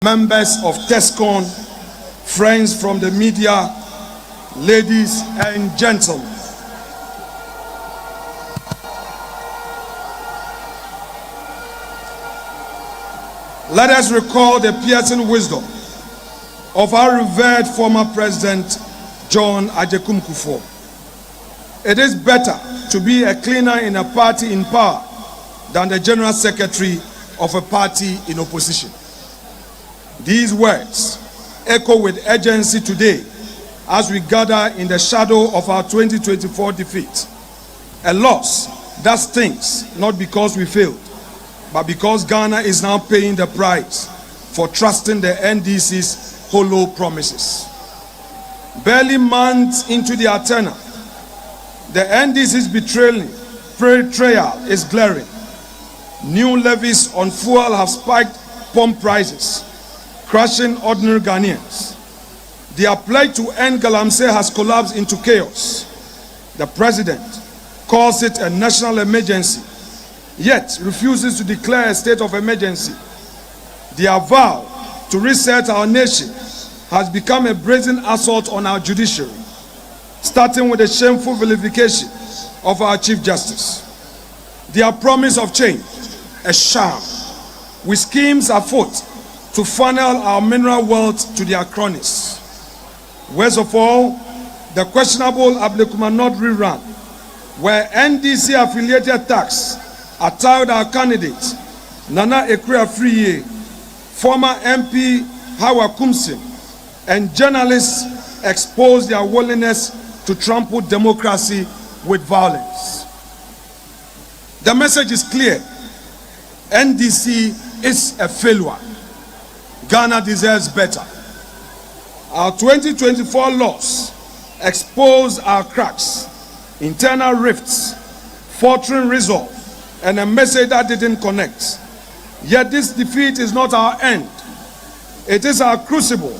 members of TESCON, friends from the media, ladies and gentlemen. Let us recall the piercing wisdom of our revered former President John Agyekum Kufuor. It is better to be a cleaner in a party in power than the General Secretary of a party in opposition. These words echo with urgency today as we gather in the shadow of our 2024 defeat. A loss that stings not because we failed, but because Ghana is now paying the price for trusting the NDC's hollow promises. Barely months into their tenure, the NDC's betrayal is glaring. New levies on fuel have spiked pump prices, crushing ordinary Ghanaians. Their pledge to end Galamsey has collapsed into chaos. The president calls it a national emergency, yet refuses to declare a state of emergency. Their vow to reset our nation has become a brazen assault on our judiciary, starting with the shameful vilification of our Chief Justice. Their promise of change, a sham, with schemes afoot to funnel our mineral wealth to their cronies. Worst of all, the questionable Ablekumanot rerun, where NDC-affiliated thugs attacked our candidate, Nana Ekwe-Afriye, former MP Hawa Kumsim, and journalists exposed their willingness to trample democracy with violence. The message is clear. NDC is a failure. Ghana deserves better. Our 2024 loss exposed our cracks, internal rifts, faltering resolve, and a message that didn't connect. Yet this defeat is not our end. It is our crucible,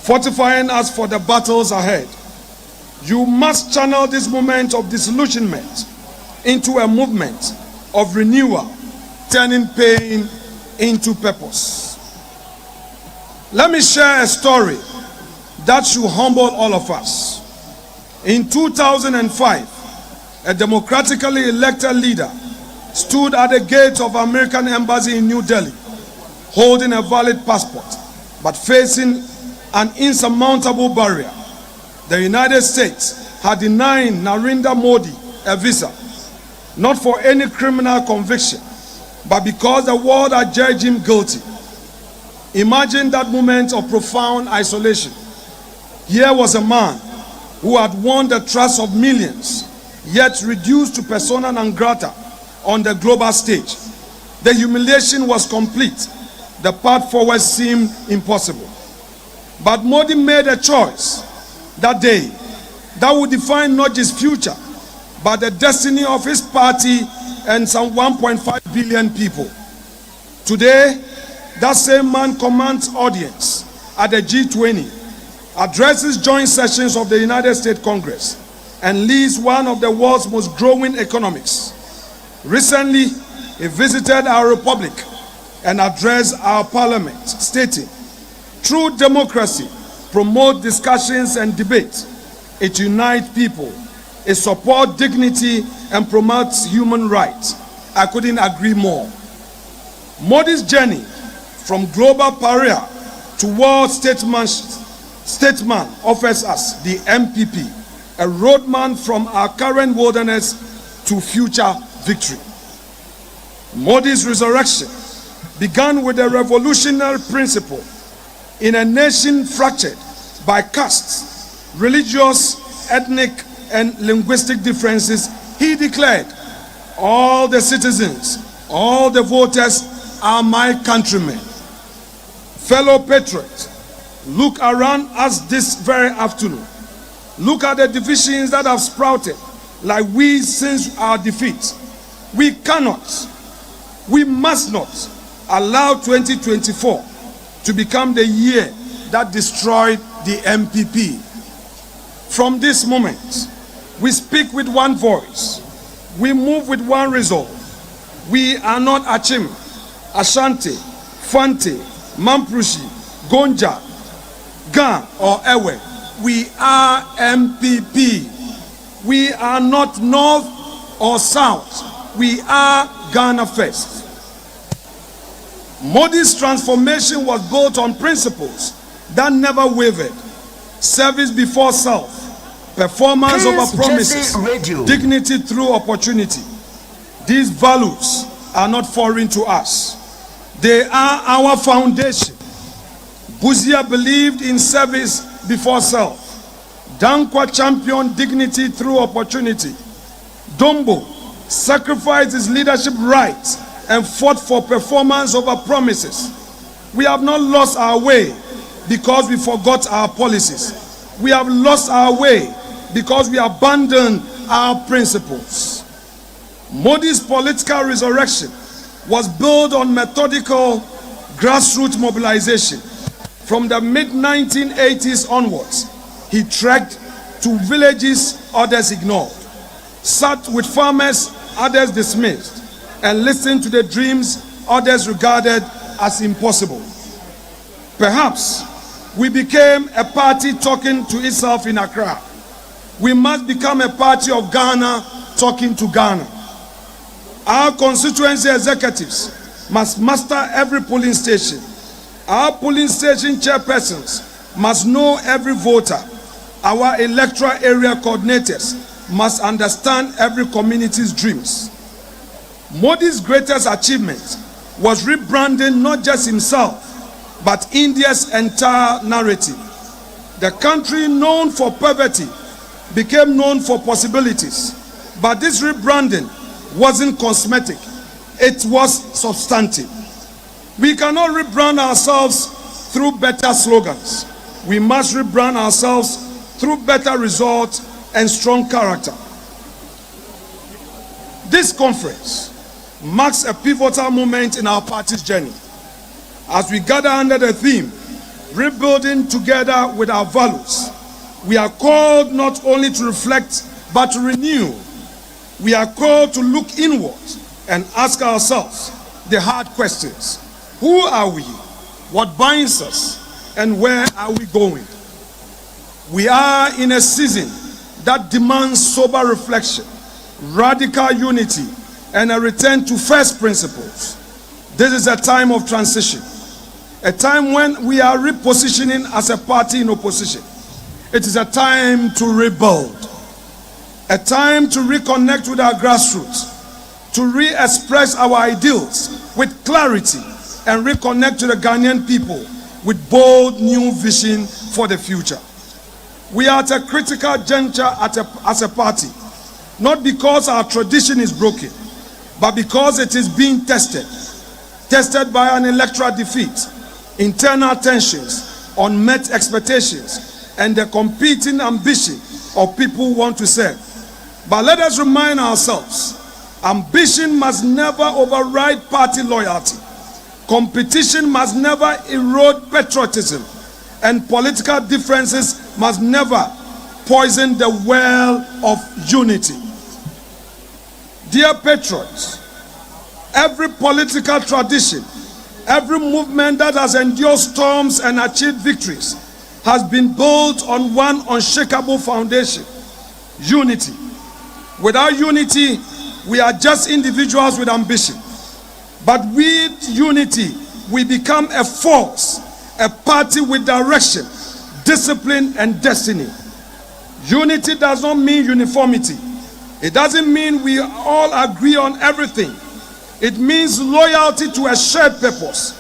fortifying us for the battles ahead. You must channel this moment of disillusionment into a movement of renewal, turning pain into purpose. Let me share a story that should humble all of us. In 2005, a democratically elected leader stood at the gate of American Embassy in New Delhi, holding a valid passport, but facing an insurmountable barrier. The United States had denied Narendra Modi a visa, not for any criminal conviction, but because the world had judged him guilty. Imagine that moment of profound isolation. Here was a man who had won the trust of millions, yet reduced to persona non grata on the global stage. The humiliation was complete. The path forward seemed impossible. But Modi made a choice that day that would define not just future, but the destiny of his party and some 1.5 billion people. Today, that same man commands audience at the G20, addresses joint sessions of the United States Congress, and leads one of the world's most growing economies. Recently, he visited our republic and addressed our parliament, stating, "True democracy promotes discussions and debate. It unites people. It supports dignity and promotes human rights." I couldn't agree more. Modi's journey from global pariah to world statesman offers us, the MPP, a roadmap from our current wilderness to future victory. Modi's resurrection began with a revolutionary principle. In a nation fractured by castes, religious, ethnic, and linguistic differences, he declared, "All the citizens, all the voters are my countrymen." Fellow patriots, look around us this very afternoon. Look at the divisions that have sprouted like weeds since our defeat. We cannot, we must not allow 2024 to become the year that destroyed the MPP. From this moment, we speak with one voice. We move with one resolve. We are not Achim, Ashanti, Fante, Mamprushi, Gonja, Gan, or Ewe. We are MPP. We are not North or South. We are Ghana first. Modi's transformation was built on principles that never wavered. Service before self, performance over promises, dignity through opportunity. These values are not foreign to us. They are our foundation. Buzia believed in service before self. Dankwa championed dignity through opportunity. Dombo sacrificed his leadership rights and fought for performance over promises. We have not lost our way because we forgot our policies. We have lost our way because we abandoned our principles. Modi's political resurrection was built on methodical grassroots mobilization. From the mid-1980s onwards, he trekked to villages others ignored, sat with farmers others dismissed, and listened to the dreams others regarded as impossible. Perhaps we became a party talking to itself in Accra. We must become a party of Ghana talking to Ghana. Our constituency executives must master every polling station. Our polling station chairpersons must know every voter. Our electoral area coordinators must understand every community's dreams. Modi's greatest achievement was rebranding not just himself, but India's entire narrative. The country known for poverty became known for possibilities. But this rebranding wasn't cosmetic, it was substantive. We cannot rebrand ourselves through better slogans. We must rebrand ourselves through better results and strong character. This conference marks a pivotal moment in our party's journey. As we gather under the theme, rebuilding together with our values, we are called not only to reflect, but to renew. We are called to look inward and ask ourselves the hard questions. Who are we? What binds us? And where are we going? We are in a season that demands sober reflection, radical unity, and a return to first principles. This is a time of transition, a time when we are repositioning as a party in opposition. It is a time to rebuild, a time to reconnect with our grassroots, to re-express our ideals with clarity, and reconnect to the Ghanaian people with bold new vision for the future. We are at a critical juncture as a party, not because our tradition is broken, but because it is being tested by an electoral defeat, internal tensions, unmet expectations, and the competing ambition of people who want to serve. But let us remind ourselves, ambition must never override party loyalty. Competition must never erode patriotism, and political differences must never poison the well of unity. Dear patriots, every political tradition, every movement that has endured storms and achieved victories has been built on one unshakable foundation: unity. Without unity, we are just individuals with ambition. But with unity, we become a force, a party with direction, discipline, and destiny. Unity does not mean uniformity. It doesn't mean we all agree on everything. It means loyalty to a shared purpose.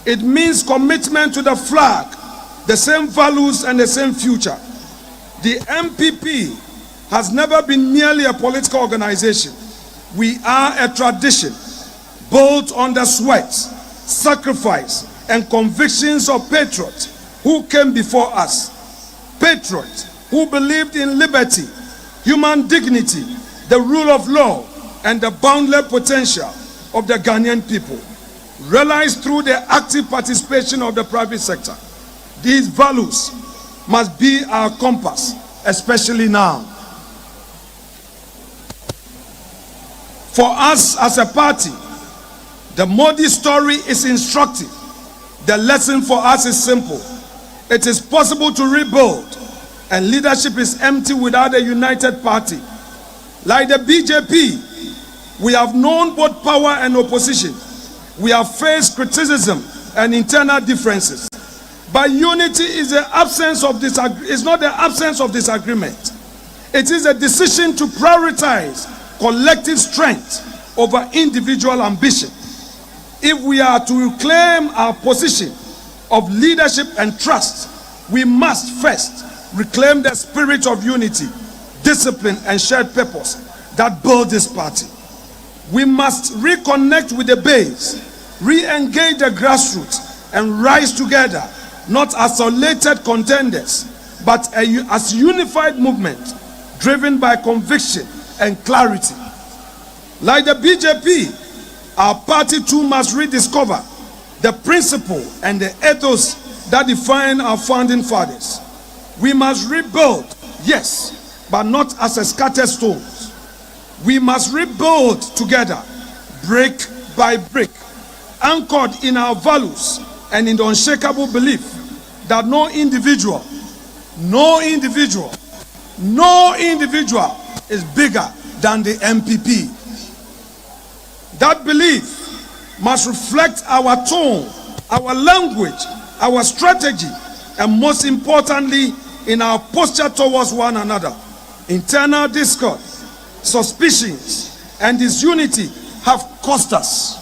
It means commitment to the flag, the same values, and the same future. The MPP has never been merely a political organization. We are a tradition built on the sweat, sacrifice, and convictions of patriots who came before us. Patriots who believed in liberty, human dignity, the rule of law, and the boundless potential of the Ghanaian people, realized through the active participation of the private sector. These values must be our compass, especially now. For us as a party, the Modi story is instructive. The lesson for us is simple. It is possible to rebuild, and leadership is empty without a united party. Like the BJP, we have known both power and opposition. We have faced criticism and internal differences. But unity is the absence of is not the absence of disagreement. It is a decision to prioritize collective strength over individual ambition. If we are to reclaim our position of leadership and trust, we must first reclaim the spirit of unity, discipline, and shared purpose that build this party. We must reconnect with the base, re-engage the grassroots, and rise together, not as isolated contenders, but as a unified movement driven by conviction and clarity. Like the BJP, our party too must rediscover the principle and the ethos that define our founding fathers. We must rebuild, yes, but not as a scattered stones. We must rebuild together, brick by brick, anchored in our values and in the unshakable belief that no individual is bigger than the MPP. That belief must reflect our tone, our language, our strategy, and most importantly, in our posture towards one another. Internal discord, suspicions, and disunity have cost us.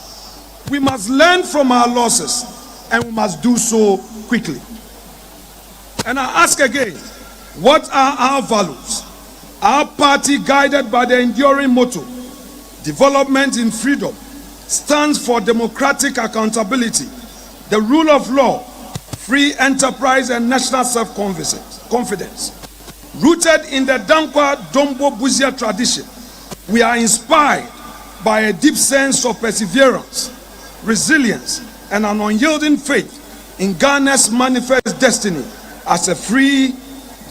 We must learn from our losses, and we must do so quickly. And I ask again, what are our values? Our party, guided by the enduring motto, development in freedom, stands for democratic accountability, the rule of law, free enterprise, and national self-confidence. Rooted in the Dankwa Dombo Buzia tradition, we are inspired by a deep sense of perseverance, resilience, and an unyielding faith in Ghana's manifest destiny as a free,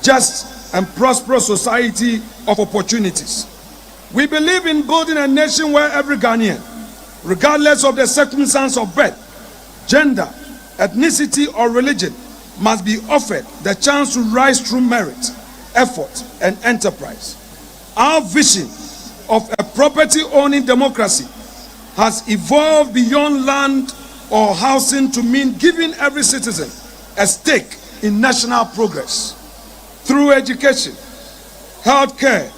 just, and prosperous society of opportunities. We believe in building a nation where every Ghanaian, regardless of the circumstance of birth, gender, ethnicity, or religion, must be offered the chance to rise through merit, effort, and enterprise. Our vision of a property-owning democracy has evolved beyond land or housing to mean giving every citizen a stake in national progress through education, healthcare,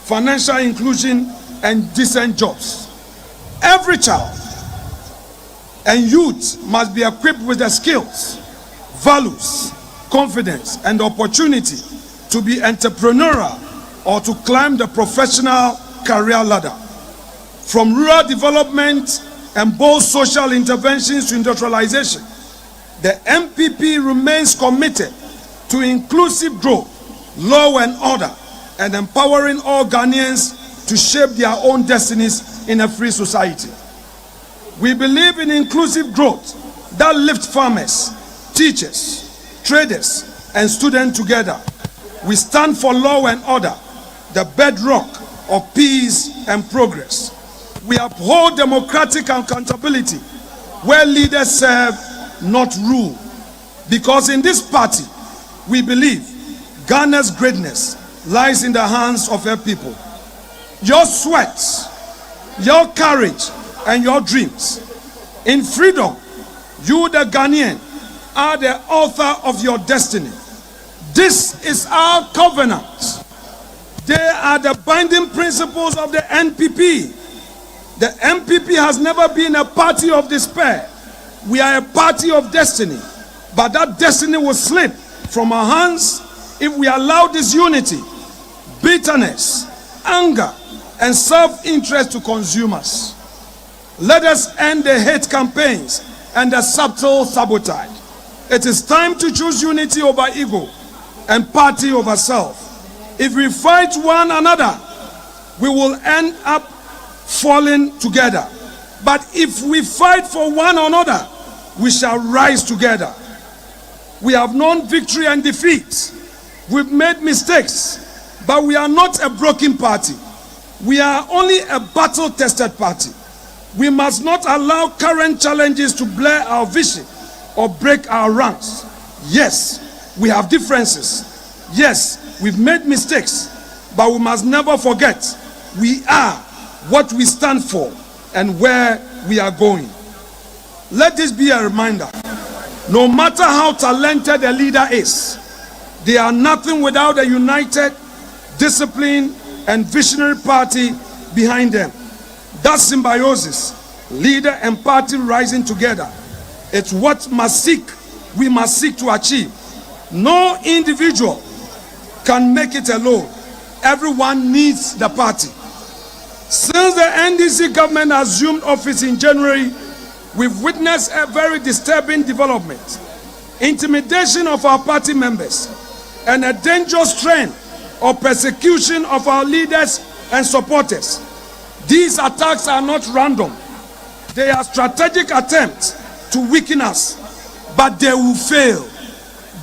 financial inclusion, and decent jobs. Every child and youth must be equipped with the skills, values, confidence, and opportunity to be entrepreneurial or to climb the professional career ladder. From rural development and bold social interventions to industrialization, the MPP remains committed to inclusive growth, law and order, and empowering all Ghanaians to shape their own destinies in a free society. We believe in inclusive growth that lifts farmers, teachers, traders, and students together. We stand for law and order, the bedrock of peace and progress. We uphold democratic accountability where leaders serve, not rule. Because in this party, we believe Ghana's greatness lies in the hands of her people. Your sweat, your courage, and your dreams. In freedom, you, the Ghanaian, are the author of your destiny. This is our covenant. They are the binding principles of the NPP. The NPP has never been a party of despair. We are a party of destiny. But that destiny will slip from our hands if we allow disunity, bitterness, anger, and self-interest to consume us. Let us end the hate campaigns and the subtle sabotage. It is time to choose unity over ego and party over self. If we fight one another, we will end up falling together. But if we fight for one another, we shall rise together. We have known victory and defeat. We've made mistakes, but we are not a broken party. We are only a battle-tested party. We must not allow current challenges to blur our vision or break our ranks. Yes, we have differences. Yes, we've made mistakes, but we must never forget we are what we stand for and where we are going. Let this be a reminder. No matter how talented a leader is, they are nothing without a united, disciplined, and visionary party behind them. That symbiosis, leader and party rising together, it's what we must seek to achieve. No individual can make it alone. Everyone needs the party. Since the NDC government assumed office in January, we've witnessed a very disturbing development. Intimidation of our party members and a dangerous trend of persecution of our leaders and supporters. These attacks are not random. They are strategic attempts to weaken us, but they will fail.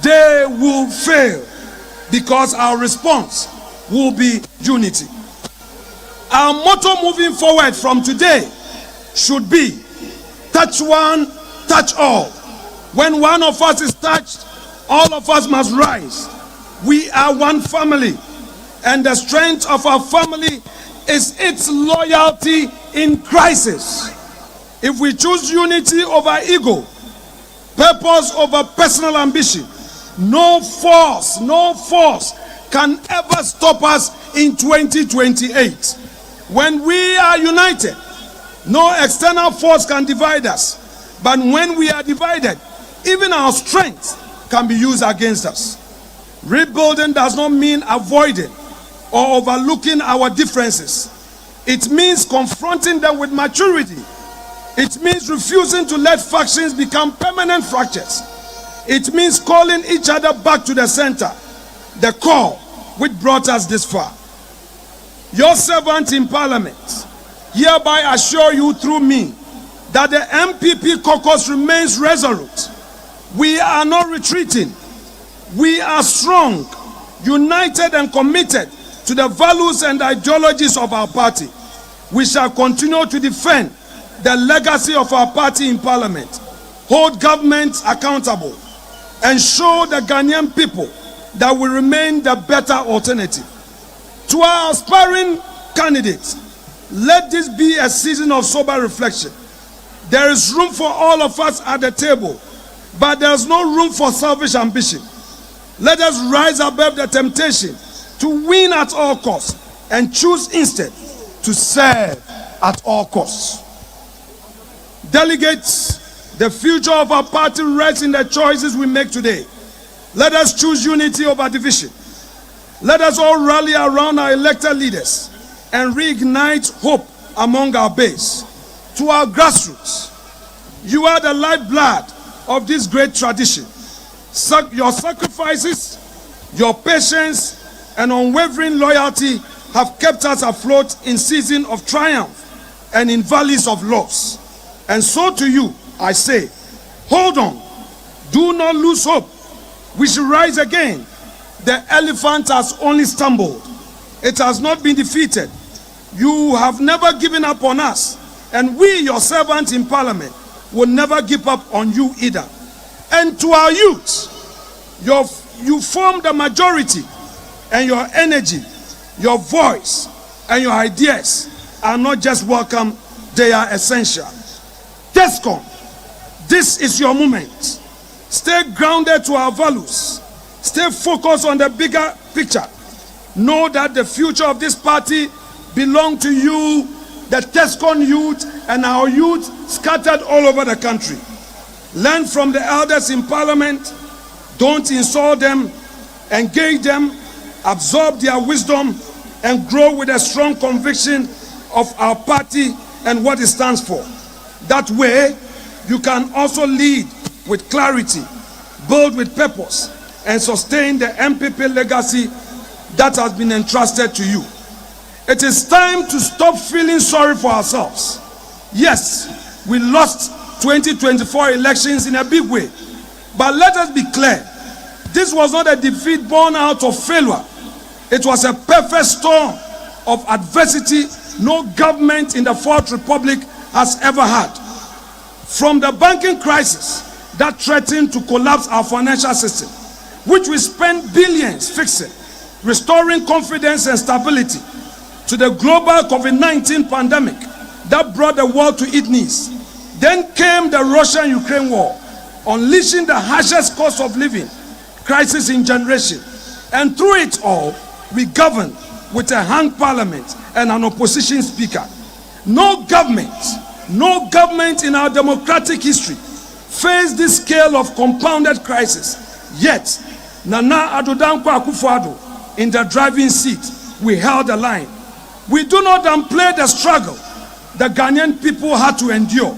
They will fail because our response will be unity. Our motto moving forward from today should be touch one, touch all. When one of us is touched, all of us must rise. We are one family, and the strength of our family is its loyalty in crisis. If we choose unity over ego, purpose over personal ambition, no force can ever stop us in 2028. When we are united, no external force can divide us. But when we are divided, even our strength can be used against us. Rebuilding does not mean avoiding or overlooking our differences. It means confronting them with maturity. It means refusing to let factions become permanent fractures. It means calling each other back to the center, the core which brought us this far. Your servant in Parliament hereby assure you through me that the MPP caucus remains resolute. We are not retreating. We are strong, united and committed to the values and ideologies of our party. We shall continue to defend the legacy of our party in Parliament, hold governments accountable, and show the Ghanaian people that we remain the better alternative. To our aspiring candidates, let this be a season of sober reflection. There is room for all of us at the table, but there is no room for selfish ambition. Let us rise above the temptation to win at all costs and choose instead to serve at all costs. Delegates, the future of our party rests in the choices we make today. Let us choose unity over division. Let us all rally around our elected leaders and reignite hope among our base. To our grassroots, you are the lifeblood of this great tradition. Your sacrifices, your patience, and unwavering loyalty have kept us afloat in seasons of triumph and in valleys of loss. And so to you, I say, hold on, do not lose hope. We shall rise again. The elephant has only stumbled. It has not been defeated. You have never given up on us, and we, your servants in Parliament, will never give up on you either. And to our youth, you form the majority, and your energy, your voice, and your ideas are not just welcome, they are essential. TESCOM, this is your moment. Stay grounded to our values. Stay focused on the bigger picture. Know that the future of this party belongs to you, the TESCOM youth, and our youth scattered all over the country. Learn from the elders in Parliament. Don't insult them. Engage them. Absorb their wisdom and grow with a strong conviction of our party and what it stands for. That way, you can also lead with clarity, build with purpose, and sustain the MPP legacy that has been entrusted to you. It is time to stop feeling sorry for ourselves. Yes, we lost 2024 elections in a big way, but let us be clear. This was not a defeat born out of failure. It was a perfect storm of adversity no government in the Fourth Republic has ever had. From the banking crisis that threatened to collapse our financial system, which we spent billions fixing, restoring confidence and stability, to the global COVID-19 pandemic that brought the world to its knees. Then came the Russia-Ukraine war, unleashing the harshest cost of living crisis in generation. And through it all, we governed with a hung parliament and an opposition speaker. No government in our democratic history faced this scale of compounded crisis. Yet, Nana Addo Dankwa Akufo-Addo in the driving seat, we held the line. We do not downplay the struggle the Ghanaian people had to endure,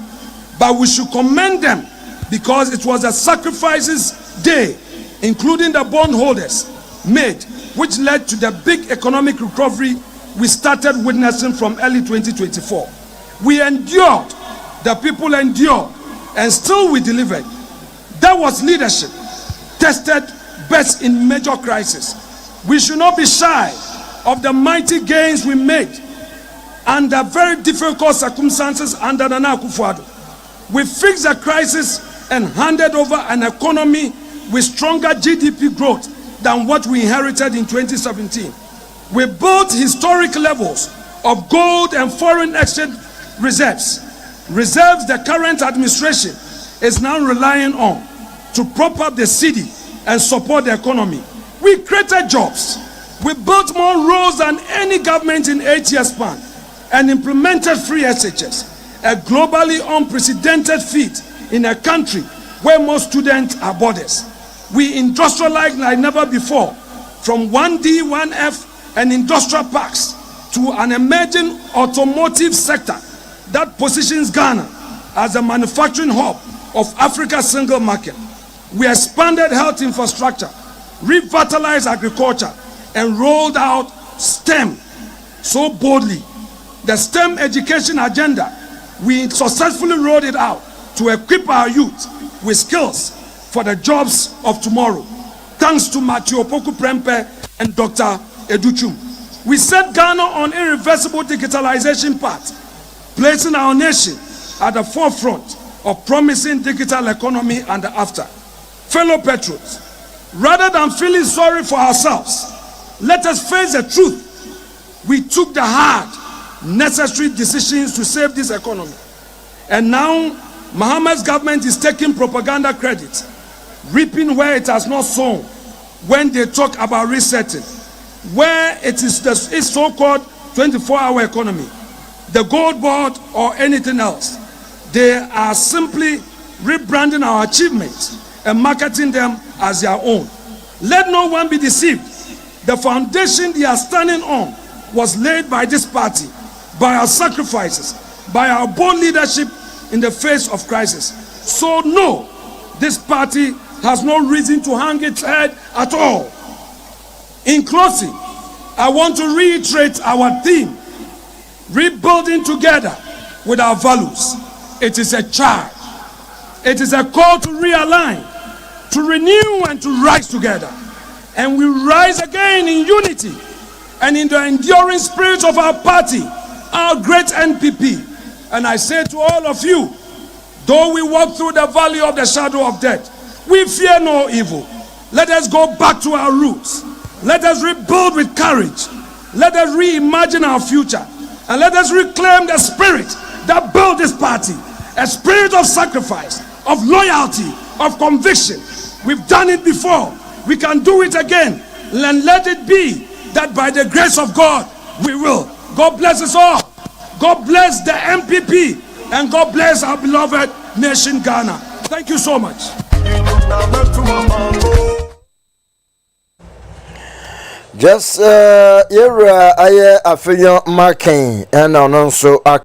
but we should commend them because it was a sacrifices day, including the bondholders made, which led to the big economic recovery we started witnessing from early 2024. We endured, the people endured, and still we delivered. That was leadership, tested best in major crisis. We should not be shy of the mighty gains we made under very difficult circumstances under Nana Akufo-Addo. We fixed the crisis and handed over an economy with stronger GDP growth than what we inherited in 2017. We built historic levels of gold and foreign exchange reserves the current administration is now relying on to prop up the city and support the economy. We created jobs. We built more roads than any government in 8 years span and implemented free SHS, a globally unprecedented feat in a country where most students are boarders. We industrialized like never before, from 1D, 1F and industrial parks to an emerging automotive sector that positions Ghana as a manufacturing hub of Africa's single market. We expanded health infrastructure, revitalized agriculture, and rolled out STEM so boldly. The STEM education agenda, we successfully rolled it out to equip our youth with skills for the jobs of tomorrow. Thanks to Matthew Opoku Prempeh and Dr. Educhum. We set Ghana on irreversible digitalization path, placing our nation at the forefront of promising digital economy and the after. Fellow patriots, rather than feeling sorry for ourselves, let us face the truth. We took the hard, necessary decisions to save this economy. And now, Mohammed's government is taking propaganda credit, reaping where it has not sown when they talk about resetting, where it is its so-called 24-hour economy, the gold board or anything else. They are simply rebranding our achievements and marketing them as their own. Let no one be deceived. The foundation they are standing on was laid by this party, by our sacrifices, by our bold leadership in the face of crisis. So no, this party has no reason to hang its head at all. In closing, I want to reiterate our theme, rebuilding together with our values. It is a charge. It is a call to realign, to renew and to rise together. And we rise again in unity and in the enduring spirit of our party, our great NPP. And I say to all of you, though we walk through the valley of the shadow of death, we fear no evil. Let us go back to our roots. Let us rebuild with courage. Let us reimagine our future. And let us reclaim the spirit that built this party. A spirit of sacrifice, of loyalty, of conviction. We've done it before. We can do it again. And let it be that by the grace of God, we will. God bless us all. God bless the MPP. And God bless our beloved nation, Ghana. Thank you so much. Just Afenyo marking and also